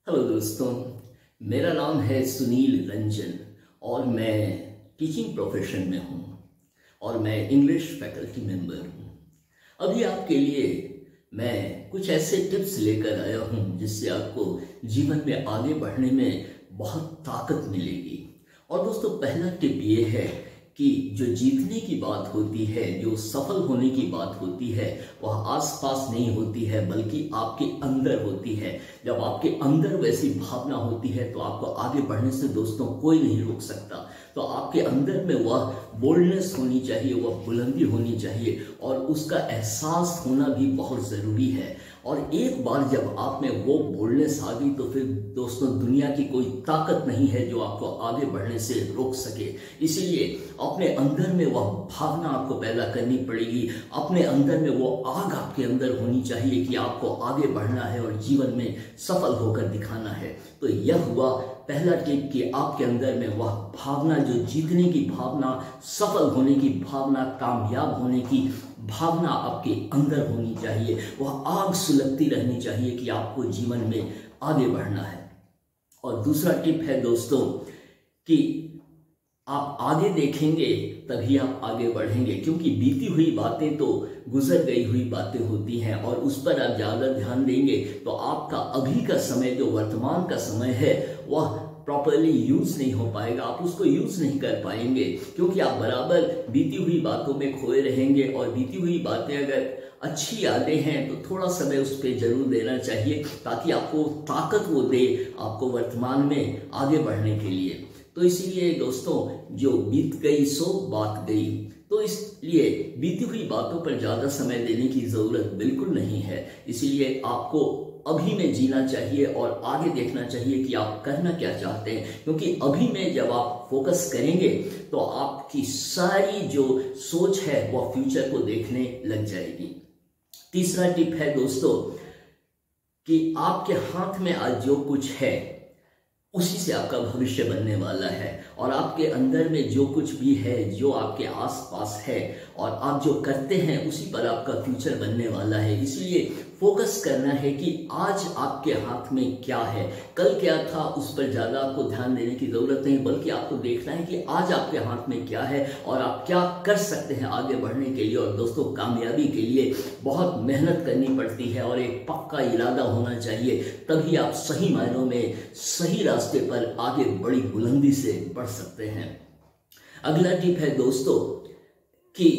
Hello दोस्तों, मेरा नाम है सुनील रंजन और मैं टीचिंग प्रोफेशन में हूँ और मैं इंग्लिश फैकल्टी मेंबर हूँ। अभी आपके लिए मैं कुछ ऐसे टिप्स लेकर आया हूँ जिससे आपको जीवन में आगे बढ़ने में बहुत ताकत मिलेगी। और दोस्तों, पहला टिप ये है कि जो जीतने की बात होती है, जो सफल होने की बात होती है, वह आसपास नहीं होती है बल्कि आपके अंदर होती है। जब आपके अंदर वैसी भावना होती है तो आपको आगे बढ़ने से दोस्तों कोई नहीं रोक सकता। तो आपके अंदर में वह बोल्डनेस होनी चाहिए, वह बुलंदी होनी चाहिए और उसका एहसास होना भी बहुत ज़रूरी है। और एक बार जब आप में वो बोल्डनेस आ गई तो फिर दोस्तों दुनिया की कोई ताकत नहीं है जो आपको आगे बढ़ने से रोक सके। इसीलिए अपने अंदर में वह भावना आपको पैदा करनी पड़ेगी, अपने अंदर में वो आग आपके अंदर होनी चाहिए कि आपको आगे बढ़ना है और जीवन में सफल होकर दिखाना है। तो यह हुआ पहला टिप कि आपके अंदर में वह भावना, जो जीतने की भावना, सफल होने की भावना, कामयाब होने की भावना आपके अंदर होनी चाहिए। वह आग सुलगती रहनी चाहिए कि आपको जीवन में आगे बढ़ना है। और दूसरा टिप है दोस्तों कि आप आगे देखेंगे तभी आप आगे बढ़ेंगे, क्योंकि बीती हुई बातें तो गुजर गई हुई बातें होती हैं और उस पर आप ज़्यादा ध्यान देंगे तो आपका अभी का समय, जो वर्तमान का समय है, वह प्रॉपरली यूज नहीं हो पाएगा। आप उसको यूज नहीं कर पाएंगे क्योंकि आप बराबर बीती हुई बातों में खोए रहेंगे। और बीती हुई बातें अगर अच्छी यादें हैं तो थोड़ा समय उस पर जरूर देना चाहिए ताकि आपको ताकत वो दे आपको वर्तमान में आगे बढ़ने के लिए। तो इसीलिए दोस्तों, जो बीत गई सो बात गई, तो इसलिए बीती हुई बातों पर ज़्यादा समय देने की ज़रूरत बिल्कुल नहीं है। इसीलिए आपको अभी में जीना चाहिए और आगे देखना चाहिए कि आप करना क्या चाहते हैं, क्योंकि अभी में जब आप फोकस करेंगे तो आपकी सारी जो सोच है वह फ्यूचर को देखने लग जाएगी। तीसरा टिप है दोस्तों कि आपके हाथ में आज जो कुछ है उसी से आपका भविष्य बनने वाला है। और आपके अंदर में जो कुछ भी है, जो आपके आसपास है और आप जो करते हैं उसी पर आपका फ्यूचर बनने वाला है। इसलिए फोकस करना है कि आज आपके हाथ में क्या है, कल क्या था उस पर ज़्यादा आपको ध्यान देने की ज़रूरत नहीं, बल्कि आपको देखना है कि आज आपके हाथ में क्या है और आप क्या कर सकते हैं आगे बढ़ने के लिए। और दोस्तों, कामयाबी के लिए बहुत मेहनत करनी पड़ती है और एक पक्का इरादा होना चाहिए, तभी आप सही मायनों में सही रास्ते पर आगे बड़ी बुलंदी से बढ़ सकते हैं। अगला टिप है दोस्तों कि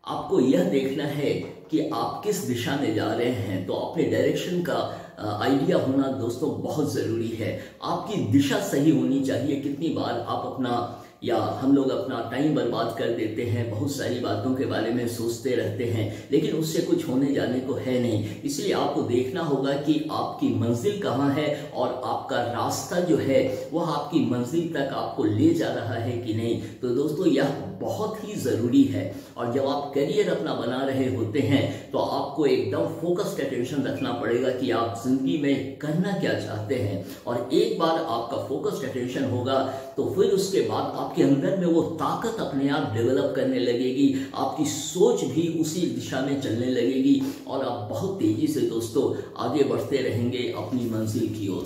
आपको यह देखना है कि आप किस दिशा में जा रहे हैं। तो अपने डायरेक्शन का आइडिया होना दोस्तों बहुत ज़रूरी है। आपकी दिशा सही होनी चाहिए। कितनी बार आप अपना या हम लोग अपना टाइम बर्बाद कर देते हैं, बहुत सारी बातों के बारे में सोचते रहते हैं, लेकिन उससे कुछ होने जाने को है नहीं। इसलिए आपको देखना होगा कि आपकी मंजिल कहाँ है और आपका रास्ता जो है वह आपकी मंजिल तक आपको ले जा रहा है कि नहीं। तो दोस्तों, यह बहुत ही ज़रूरी है। और जब आप करियर अपना बना रहे होते हैं तो आपको एकदम फोकस्ड अटेंशन रखना पड़ेगा कि आप जिंदगी में करना क्या चाहते हैं। और एक बार आपका फोकस्ड अटेंशन होगा तो फिर उसके बाद आपके अंदर में वो ताकत अपने आप डेवलप करने लगेगी, आपकी सोच भी उसी दिशा में चलने लगेगी और आप बहुत तेजी से दोस्तों आगे बढ़ते रहेंगे अपनी मंजिल की ओर।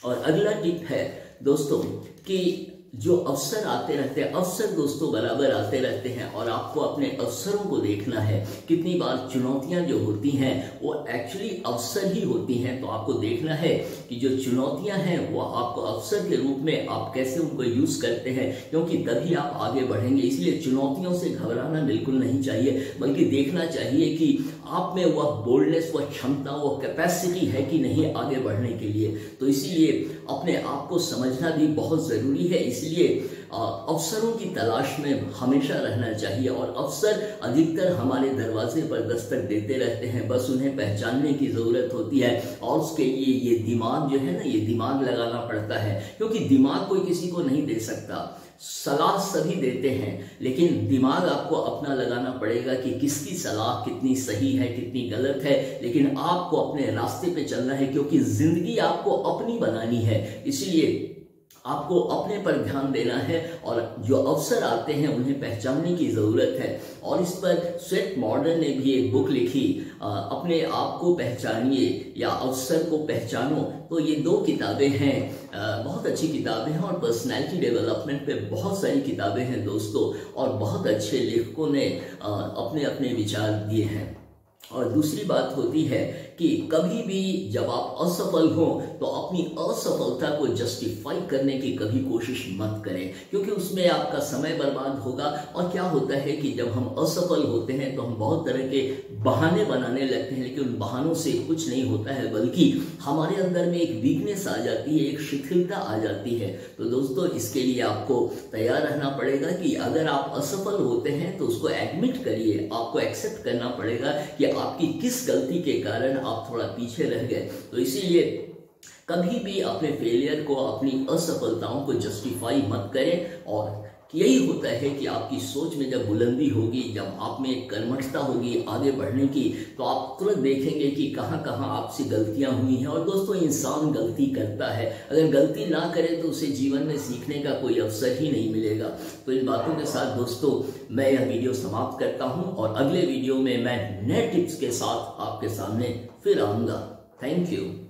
और अगला टिप है दोस्तों कि जो अवसर आते रहते हैं, अवसर दोस्तों बराबर आते रहते हैं और आपको अपने अवसरों को देखना है। कितनी बार चुनौतियां जो होती हैं वो एक्चुअली अवसर ही होती हैं। तो आपको देखना है कि जो चुनौतियां हैं वो आपको अवसर के रूप में आप कैसे उनको यूज करते हैं, क्योंकि तभी आप आगे बढ़ेंगे। इसलिए चुनौतियों से घबराना बिल्कुल नहीं चाहिए, बल्कि देखना चाहिए कि आप में वह बोल्डनेस, वह क्षमता, वह कैपेसिटी है कि नहीं आगे बढ़ने के लिए। तो इसीलिए अपने आप को समझना भी बहुत ज़रूरी है। इसलिए अवसरों की तलाश में हमेशा रहना चाहिए और अवसर अधिकतर हमारे दरवाजे पर दस्तक देते रहते हैं, बस उन्हें पहचानने की ज़रूरत होती है। और उसके लिए ये दिमाग जो है ना, ये दिमाग लगाना पड़ता है, क्योंकि दिमाग कोई किसी को नहीं दे सकता। सलाह सभी देते हैं, लेकिन दिमाग आपको अपना लगाना पड़ेगा कि किसकी सलाह कितनी सही है, कितनी गलत है। लेकिन आपको अपने रास्ते पे चलना है, क्योंकि जिंदगी आपको अपनी बनानी है। इसलिए आपको अपने पर ध्यान देना है और जो अवसर आते हैं उन्हें पहचानने की ज़रूरत है। और इस पर स्वेट मॉडर्न ने भी एक बुक लिखी, अपने आप को पहचानिए या अवसर को पहचानो। तो ये 2 किताबें हैं, बहुत अच्छी किताबें हैं और पर्सनैलिटी डेवलपमेंट पे बहुत सारी किताबें हैं दोस्तों, और बहुत अच्छे लेखकों ने अपने अपने विचार दिए हैं। और दूसरी बात होती है कि कभी भी जब आप असफल हो तो अपनी असफलता को जस्टिफाई करने की कभी कोशिश मत करें, क्योंकि उसमें आपका समय बर्बाद होगा। और क्या होता है कि जब हम असफल होते हैं तो हम बहुत तरह के बहाने बनाने लगते हैं, लेकिन उन बहानों से कुछ नहीं होता है, बल्कि हमारे अंदर में एक वीकनेस आ जाती है, एक शिथिलता आ जाती है। तो दोस्तों, इसके लिए आपको तैयार रहना पड़ेगा कि अगर आप असफल होते हैं तो उसको एडमिट करिए, आपको एक्सेप्ट करना पड़ेगा कि आपकी किस गलती के कारण आप थोड़ा पीछे रह गए। तो इसीलिए कभी भी अपने फेलियर को, अपनी असफलताओं को जस्टिफाई मत करें। और यही होता है कि आपकी सोच में जब बुलंदी होगी, जब आप में एक कर्मठता होगी आगे बढ़ने की, तो आप तुरंत देखेंगे कि कहाँ कहाँ आपसे गलतियां हुई हैं। और दोस्तों, इंसान गलती करता है, अगर गलती ना करे तो उसे जीवन में सीखने का कोई अवसर ही नहीं मिलेगा। तो इन बातों के साथ दोस्तों, मैं यह वीडियो समाप्त करता हूँ और अगले वीडियो में मैं नए टिप्स के साथ आपके सामने फिर आऊँगा। Thank you.